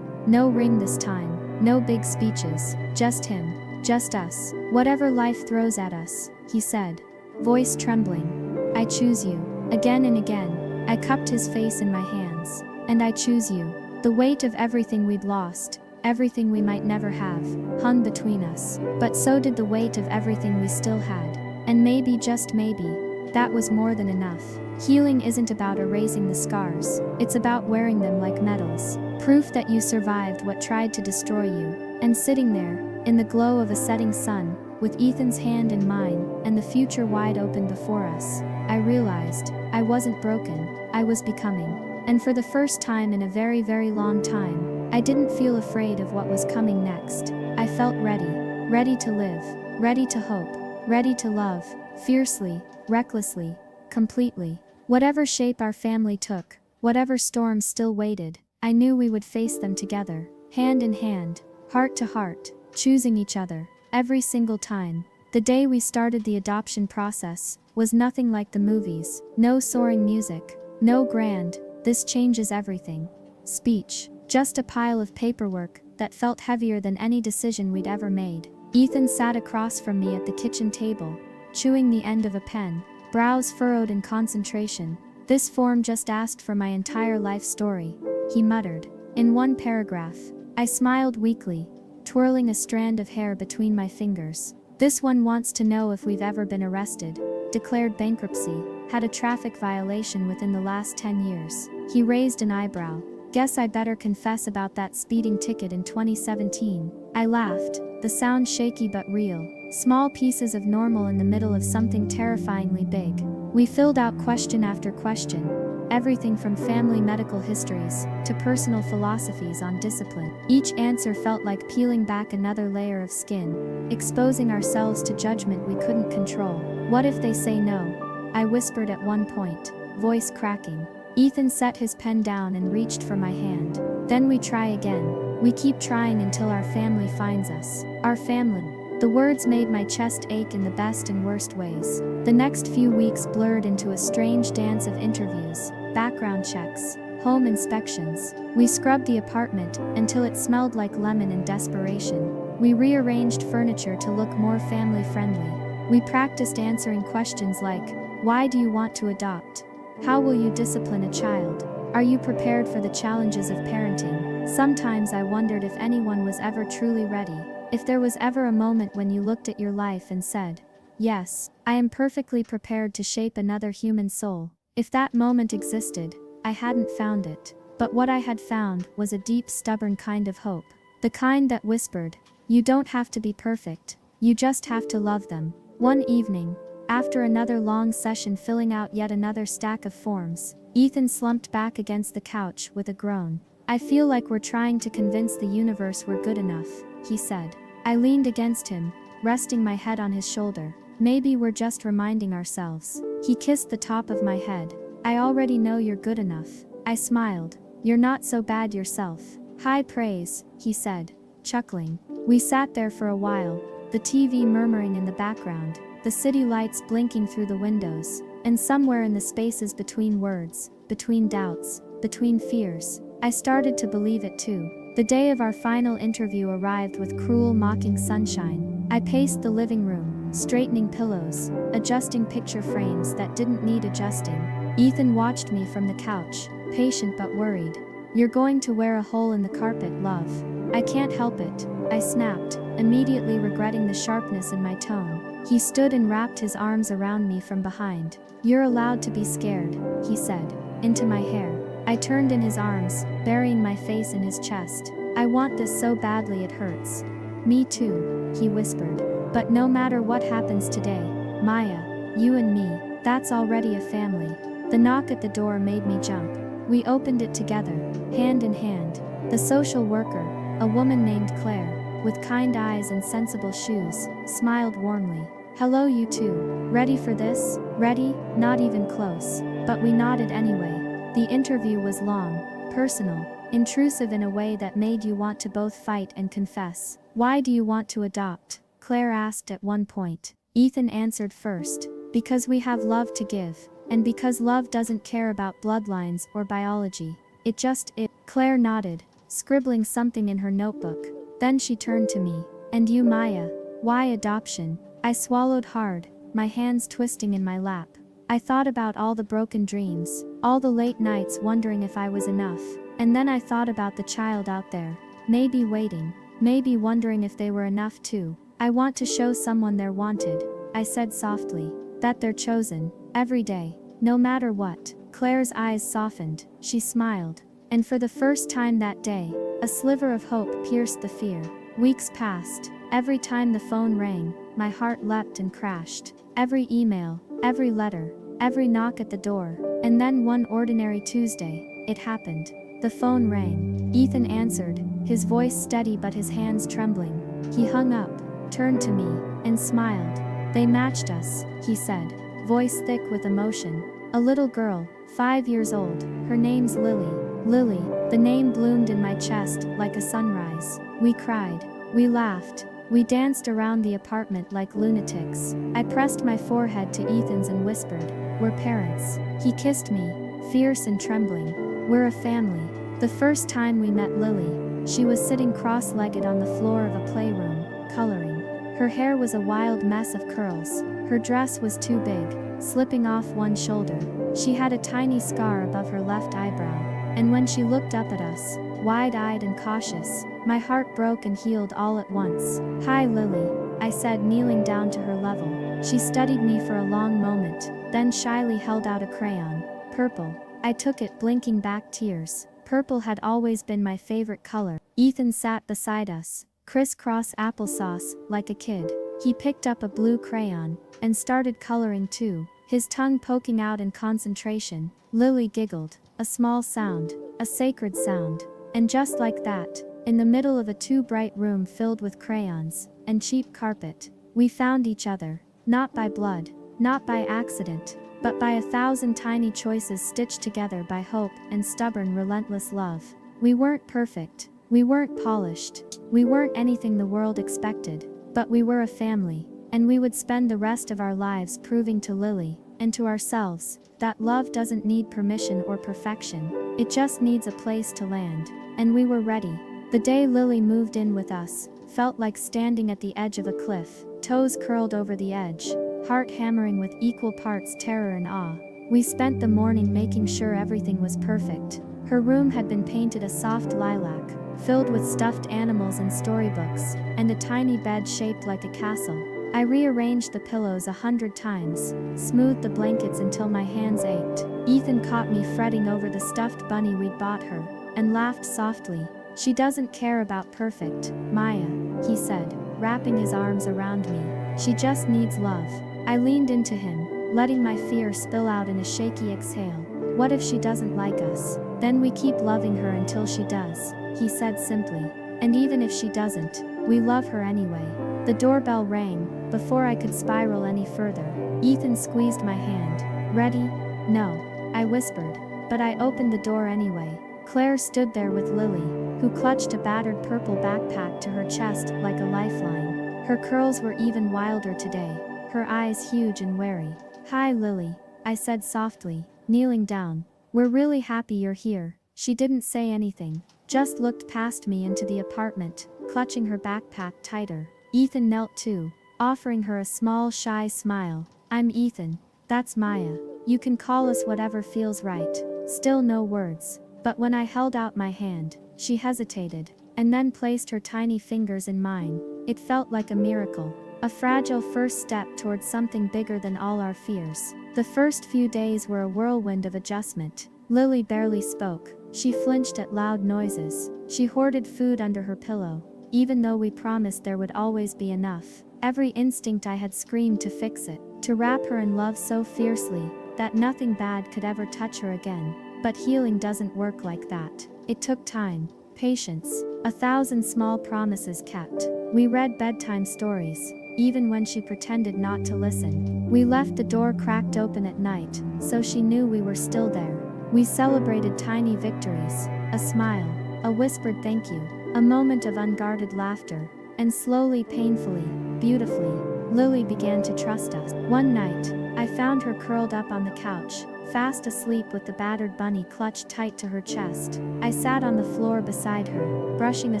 No ring this time, no big speeches, just him, just us. "Whatever life throws at us," he said, voice trembling. "I choose you." Again and again, I cupped his face in my hands. "And I choose you." The weight of everything we'd lost, everything we might never have, hung between us. But so did the weight of everything we still had. And maybe, just maybe, that was more than enough. Healing isn't about erasing the scars. It's about wearing them like medals. Proof that you survived what tried to destroy you. And sitting there, in the glow of a setting sun, with Ethan's hand in mine, and the future wide open before us, I realized, I wasn't broken, I was becoming. And for the first time in a very, very long time, I didn't feel afraid of what was coming next. I felt ready. Ready to live. Ready to hope. Ready to love. Fiercely, recklessly, completely. Whatever shape our family took, whatever storms still waited, I knew we would face them together. Hand in hand, heart to heart, choosing each other, every single time. The day we started the adoption process was nothing like the movies. No soaring music, no grand, "This changes everything" speech. Just a pile of paperwork that felt heavier than any decision we'd ever made. Ethan sat across from me at the kitchen table, chewing the end of a pen, brows furrowed in concentration. "This form just asked for my entire life story," he muttered, in one paragraph. I smiled weakly, twirling a strand of hair between my fingers. "This one wants to know if we've ever been arrested, declared bankruptcy, had a traffic violation within the last 10 years. He raised an eyebrow. "Guess I better confess about that speeding ticket in 2017. I laughed, the sound shaky but real. Small pieces of normal in the middle of something terrifyingly big. We filled out question after question, everything from family medical histories to personal philosophies on discipline. Each answer felt like peeling back another layer of skin, exposing ourselves to judgment we couldn't control. What if they say no? I whispered at one point, voice cracking. Ethan set his pen down and reached for my hand. Then we try again. We keep trying until our family finds us. Our family. The words made my chest ache in the best and worst ways. The next few weeks blurred into a strange dance of interviews, background checks, home inspections. We scrubbed the apartment until it smelled like lemon in desperation. We rearranged furniture to look more family-friendly. We practiced answering questions like, why do you want to adopt? How will you discipline a child? Are you prepared for the challenges of parenting? Sometimes I wondered if anyone was ever truly ready. If there was ever a moment when you looked at your life and said, yes, I am perfectly prepared to shape another human soul. If that moment existed, I hadn't found it. But what I had found was a deep, stubborn kind of hope. The kind that whispered, you don't have to be perfect, you just have to love them. One evening, after another long session filling out yet another stack of forms, Ethan slumped back against the couch with a groan. I feel like we're trying to convince the universe we're good enough, he said. I leaned against him, resting my head on his shoulder. Maybe we're just reminding ourselves. He kissed the top of my head. I already know you're good enough. I smiled. You're not so bad yourself. High praise, he said, chuckling. We sat there for a while, the TV murmuring in the background, the city lights blinking through the windows, and somewhere in the spaces between words, between doubts, between fears, I started to believe it too. The day of our final interview arrived with cruel, mocking sunshine. I paced the living room, straightening pillows, adjusting picture frames that didn't need adjusting. Ethan watched me from the couch, patient but worried. You're going to wear a hole in the carpet, love. I can't help it, I snapped, immediately regretting the sharpness in my tone. He stood and wrapped his arms around me from behind. You're allowed to be scared, he said, into my hair. I turned in his arms, burying my face in his chest. I want this so badly it hurts. Me too, he whispered. But no matter what happens today, Maya, you and me, that's already a family. The knock at the door made me jump. We opened it together, hand in hand. The social worker, a woman named Claire, with kind eyes and sensible shoes, smiled warmly. Hello you two. Ready for this? Ready? Not even close. But we nodded anyway. The interview was long, personal, intrusive in a way that made you want to both fight and confess. Why do you want to adopt? Claire asked at one point. Ethan answered first. Because we have love to give, and because love doesn't care about bloodlines or biology. It just is. Claire nodded, scribbling something in her notebook. Then she turned to me. And you, Maya? Why adoption? I swallowed hard, my hands twisting in my lap. I thought about all the broken dreams, all the late nights wondering if I was enough. And then I thought about the child out there, maybe waiting, maybe wondering if they were enough too. I want to show someone they're wanted, I said softly, that they're chosen, every day, no matter what. Claire's eyes softened, she smiled. And for the first time that day, a sliver of hope pierced the fear. Weeks passed. Every time the phone rang, my heart leapt and crashed. Every email, every letter, every knock at the door. And then one ordinary Tuesday, it happened. The phone rang. Ethan answered, his voice steady but his hands trembling. He hung up, turned to me, and smiled. They matched us, he said, voice thick with emotion. A little girl, 5 years old, her name's Lily. Lily, the name bloomed in my chest like a sunrise. We cried. We laughed. We danced around the apartment like lunatics. I pressed my forehead to Ethan's and whispered, we're parents. He kissed me, fierce and trembling. We're a family. The first time we met Lily, she was sitting cross-legged on the floor of a playroom, coloring. Her hair was a wild mess of curls. Her dress was too big, slipping off one shoulder. She had a tiny scar above her left eyebrow. And when she looked up at us, wide-eyed and cautious, my heart broke and healed all at once. Hi Lily, I said, kneeling down to her level. She studied me for a long moment, then shyly held out a crayon. Purple. I took it, blinking back tears. Purple had always been my favorite color. Ethan sat beside us, crisscross applesauce, like a kid. He picked up a blue crayon, and started coloring too, his tongue poking out in concentration. Lily giggled. A small sound. A sacred sound. And just like that, in the middle of a too-bright room filled with crayons and cheap carpet, we found each other. Not by blood, not by accident, but by 1,000 tiny choices stitched together by hope and stubborn, relentless love. We weren't perfect. We weren't polished. We weren't anything the world expected. But we were a family. And we would spend the rest of our lives proving to Lily, and to ourselves, that love doesn't need permission or perfection. It just needs a place to land. And we were ready. The day Lily moved in with us felt like standing at the edge of a cliff, toes curled over the edge, heart hammering with equal parts terror and awe. We spent the morning making sure everything was perfect. Her room had been painted a soft lilac, filled with stuffed animals and storybooks, and a tiny bed shaped like a castle. I rearranged the pillows 100 times, smoothed the blankets until my hands ached. Ethan caught me fretting over the stuffed bunny we'd bought her, and laughed softly. "She doesn't care about perfect, Maya," he said, wrapping his arms around me. "She just needs love." I leaned into him, letting my fear spill out in a shaky exhale. "What if she doesn't like us? Then we keep loving her until she does," he said simply. "And even if she doesn't, we love her anyway." The doorbell rang. Before I could spiral any further, Ethan squeezed my hand. "Ready?" "No," I whispered. But I opened the door anyway. Claire stood there with Lily, who clutched a battered purple backpack to her chest like a lifeline. Her curls were even wilder today, her eyes huge and wary. "Hi, Lily," I said softly, kneeling down. "We're really happy you're here." She didn't say anything, just looked past me into the apartment, clutching her backpack tighter. Ethan knelt too, offering her a small, shy smile. "I'm Ethan. That's Maya. You can call us whatever feels right." Still no words. But when I held out my hand, she hesitated, and then placed her tiny fingers in mine. It felt like a miracle. A fragile first step towards something bigger than all our fears. The first few days were a whirlwind of adjustment. Lily barely spoke. She flinched at loud noises. She hoarded food under her pillow, even though we promised there would always be enough. Every instinct I had screamed to fix it, to wrap her in love so fiercely that nothing bad could ever touch her again. But healing doesn't work like that. It took time, patience, 1,000 small promises kept. We read bedtime stories, even when she pretended not to listen. We left the door cracked open at night, so she knew we were still there. We celebrated tiny victories, a smile, a whispered thank you, a moment of unguarded laughter, and slowly, painfully, beautifully, Lily began to trust us. One night, I found her curled up on the couch, fast asleep with the battered bunny clutched tight to her chest. I sat on the floor beside her, brushing a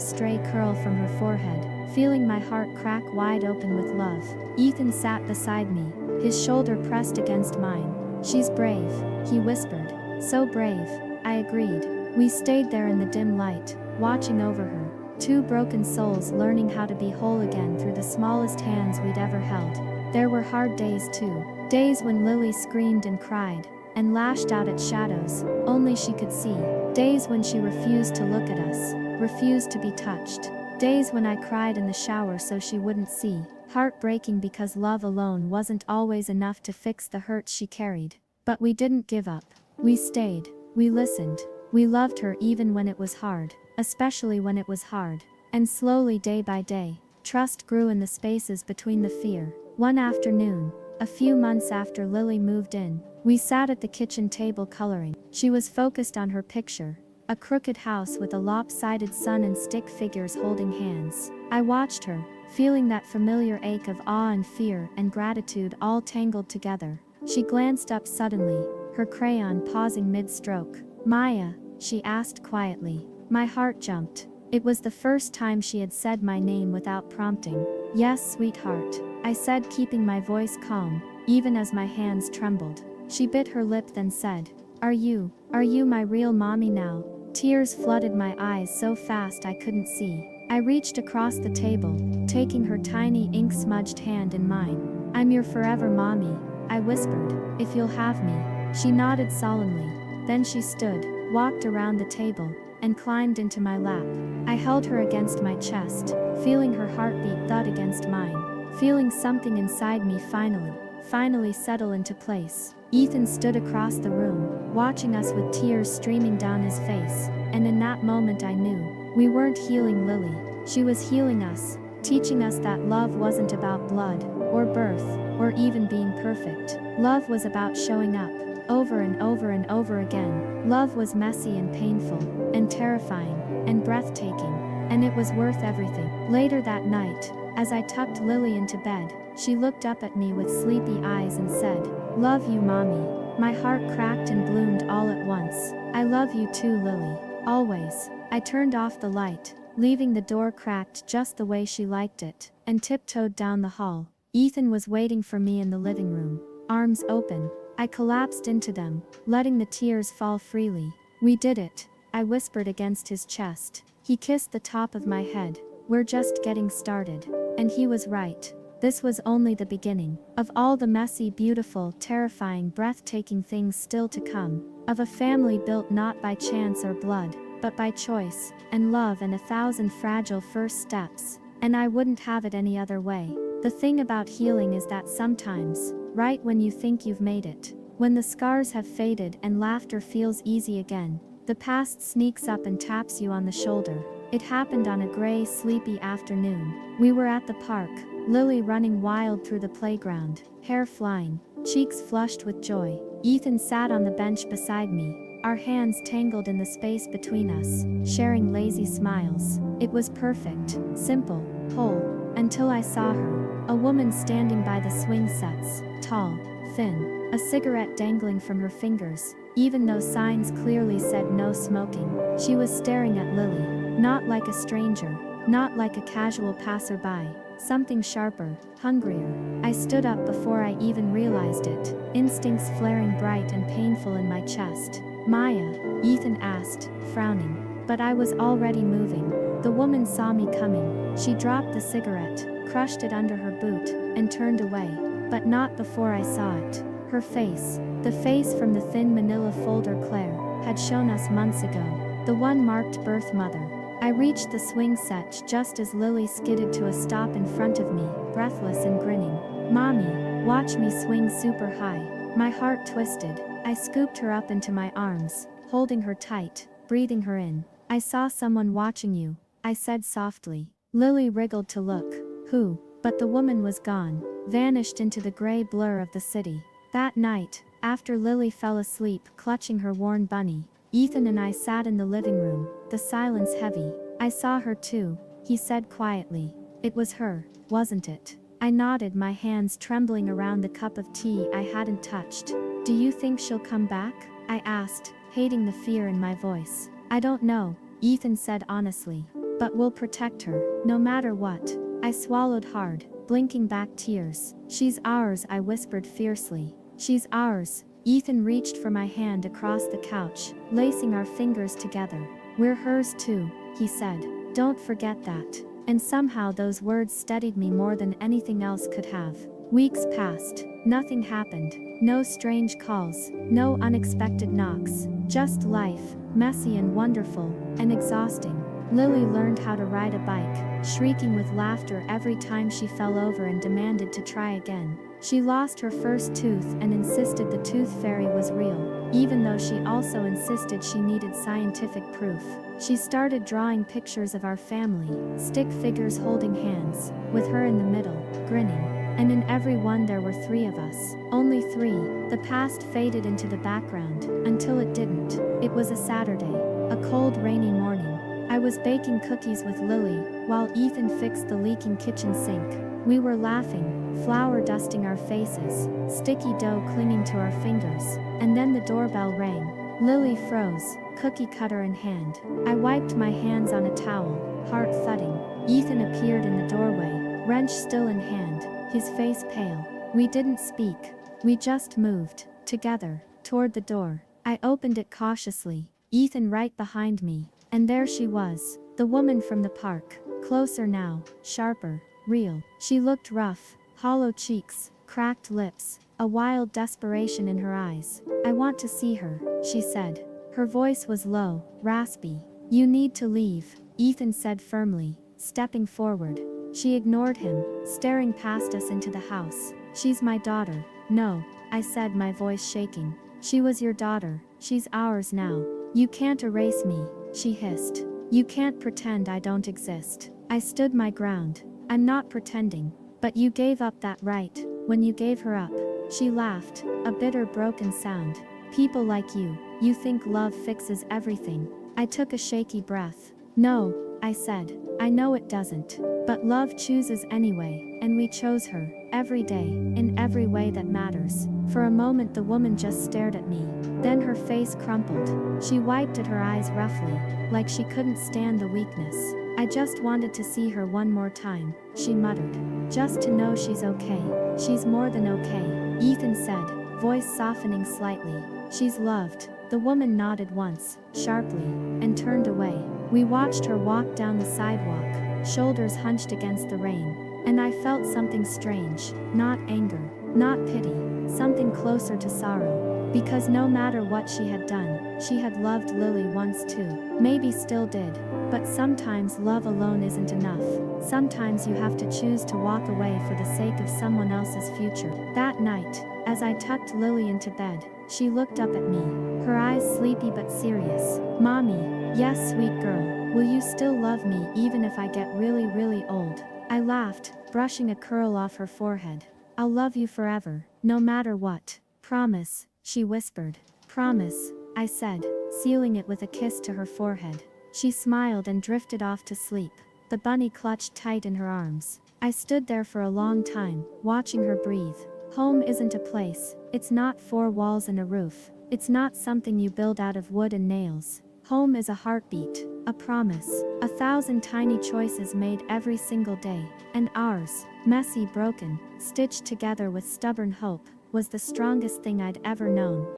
stray curl from her forehead, feeling my heart crack wide open with love. Ethan sat beside me, his shoulder pressed against mine. "She's brave," he whispered. "So brave," I agreed. We stayed there in the dim light, watching over her, two broken souls learning how to be whole again through the smallest hands we'd ever held. There were hard days too, days when Lily screamed and cried, and lashed out at shadows only she could see. Days when she refused to look at us, refused to be touched. Days when I cried in the shower so she wouldn't see. Heartbreaking because love alone wasn't always enough to fix the hurts she carried. But we didn't give up. We stayed. We listened. We loved her even when it was hard, especially when it was hard. And slowly, day by day, trust grew in the spaces between the fear. One afternoon, a few months after Lily moved in, we sat at the kitchen table coloring. She was focused on her picture, a crooked house with a lopsided sun and stick figures holding hands. I watched her, feeling that familiar ache of awe and fear and gratitude all tangled together. She glanced up suddenly, her crayon pausing mid-stroke. "Maya?" she asked quietly. My heart jumped. It was the first time she had said my name without prompting. "Yes, sweetheart," I said, keeping my voice calm, even as my hands trembled. She bit her lip then said, Are you my real mommy now?" Tears flooded my eyes so fast I couldn't see. I reached across the table, taking her tiny ink-smudged hand in mine. "I'm your forever mommy," I whispered, "if you'll have me." She nodded solemnly. Then she stood, walked around the table, and climbed into my lap. I held her against my chest, feeling her heartbeat thud against mine, feeling something inside me finally settle into place. Ethan stood across the room, watching us with tears streaming down his face, and in that moment I knew, we weren't healing Lily, she was healing us, teaching us that love wasn't about blood, or birth, or even being perfect. Love was about showing up, over and over and over again. Love was messy and painful, and terrifying, and breathtaking, and it was worth everything. Later that night, as I tucked Lily into bed, she looked up at me with sleepy eyes and said, "Love you, Mommy." My heart cracked and bloomed all at once. "I love you too, Lily. Always." I turned off the light, leaving the door cracked just the way she liked it, and tiptoed down the hall. Ethan was waiting for me in the living room, arms open. I collapsed into them, letting the tears fall freely. "We did it," I whispered against his chest. He kissed the top of my head. "We're just getting started." And he was right. This was only the beginning of all the messy, beautiful, terrifying, breathtaking things still to come. Of a family built not by chance or blood, but by choice, and love, and 1,000 fragile first steps. And I wouldn't have it any other way. The thing about healing is that sometimes, right when you think you've made it, when the scars have faded and laughter feels easy again, the past sneaks up and taps you on the shoulder. It happened on a gray, sleepy afternoon. We were at the park, Lily running wild through the playground, hair flying, cheeks flushed with joy. Ethan sat on the bench beside me, our hands tangled in the space between us, sharing lazy smiles. It was perfect, simple, whole, until I saw her, a woman standing by the swing sets, tall, thin, a cigarette dangling from her fingers, even though signs clearly said no smoking. She was staring at Lily, not like a stranger, not like a casual passerby, something sharper, hungrier. I stood up before I even realized it, instincts flaring bright and painful in my chest. "Maya?" Ethan asked, frowning. But I was already moving. The woman saw me coming. She dropped the cigarette, crushed it under her boot, and turned away. But not before I saw it. Her face, the face from the thin manila folder Claire had shown us months ago, the one marked birth mother. I reached the swing set just as Lily skidded to a stop in front of me, breathless and grinning. "Mommy, watch me swing super high." My heart twisted. I scooped her up into my arms, holding her tight, breathing her in. "I saw someone watching you," I said softly. Lily wriggled to look. "Who?" But the woman was gone, vanished into the gray blur of the city. That night, after Lily fell asleep clutching her worn bunny, Ethan and I sat in the living room, the silence heavy. "I saw her too," he said quietly. "It was her, wasn't it?" I nodded, my hands trembling around the cup of tea I hadn't touched. "Do you think she'll come back?" I asked, hating the fear in my voice. "I don't know," Ethan said honestly. "But we'll protect her, no matter what." I swallowed hard, blinking back tears. "She's ours," I whispered fiercely. "She's ours." Ethan reached for my hand across the couch, lacing our fingers together. "We're hers too," he said. "Don't forget that." And somehow those words steadied me more than anything else could have. Weeks passed. Nothing happened. No strange calls. No unexpected knocks. Just life, messy and wonderful, and exhausting. Lily learned how to ride a bike, shrieking with laughter every time she fell over and demanded to try again. She lost her first tooth and insisted the tooth fairy was real, even though she also insisted she needed scientific proof. She started drawing pictures of our family, stick figures holding hands, with her in the middle, grinning. And in every one there were 3 of us. Only 3. The past faded into the background, until it didn't. It was a Saturday, a cold rainy morning. I was baking cookies with Lily, while Ethan fixed the leaking kitchen sink. We were laughing, flour dusting our faces, sticky dough clinging to our fingers, and then the doorbell rang. Lily froze, cookie cutter in hand. I wiped my hands on a towel, heart thudding. Ethan appeared in the doorway, wrench still in hand, his face pale. We didn't speak. We just moved, together, toward the door. I opened it cautiously, Ethan right behind me. And there she was, the woman from the park, closer now, sharper, real. She looked rough, hollow cheeks, cracked lips, a wild desperation in her eyes. "I want to see her," she said. Her voice was low, raspy. "You need to leave," Ethan said firmly, stepping forward. She ignored him, staring past us into the house. "She's my daughter." "No," I said, my voice shaking. She was your daughter. She's ours now. You can't erase me, she hissed. You can't pretend I don't exist. I stood my ground. I'm not pretending. But you gave up that right, when you gave her up. She laughed, a bitter broken sound. People like you think love fixes everything. I took a shaky breath. No, I said. I know it doesn't. But love chooses anyway, and we chose her, every day, in every way that matters. For a moment the woman just stared at me. Then her face crumpled. She wiped at her eyes roughly, like she couldn't stand the weakness. I just wanted to see her one more time, she muttered. Just to know she's okay. She's more than okay, Ethan said, voice softening slightly. She's loved. The woman nodded once, sharply, and turned away. We watched her walk down the sidewalk, shoulders hunched against the rain. And I felt something strange, not anger, not pity, something closer to sorrow. Because no matter what she had done, she had loved Lily once too. Maybe still did. But sometimes love alone isn't enough. Sometimes you have to choose to walk away for the sake of someone else's future. That night, as I tucked Lily into bed, she looked up at me, her eyes sleepy but serious. Mommy, yes, sweet girl, will you still love me even if I get really, really old? I laughed, brushing a curl off her forehead. I'll love you forever, no matter what. Promise, she whispered. Promise, I said, sealing it with a kiss to her forehead. She smiled and drifted off to sleep, the bunny clutched tight in her arms. I stood there for a long time, watching her breathe. Home isn't a place, it's not four walls and a roof. It's not something you build out of wood and nails. Home is a heartbeat, a promise, 1,000 tiny choices made every single day. And ours, messy, broken, stitched together with stubborn hope, was the strongest thing I'd ever known.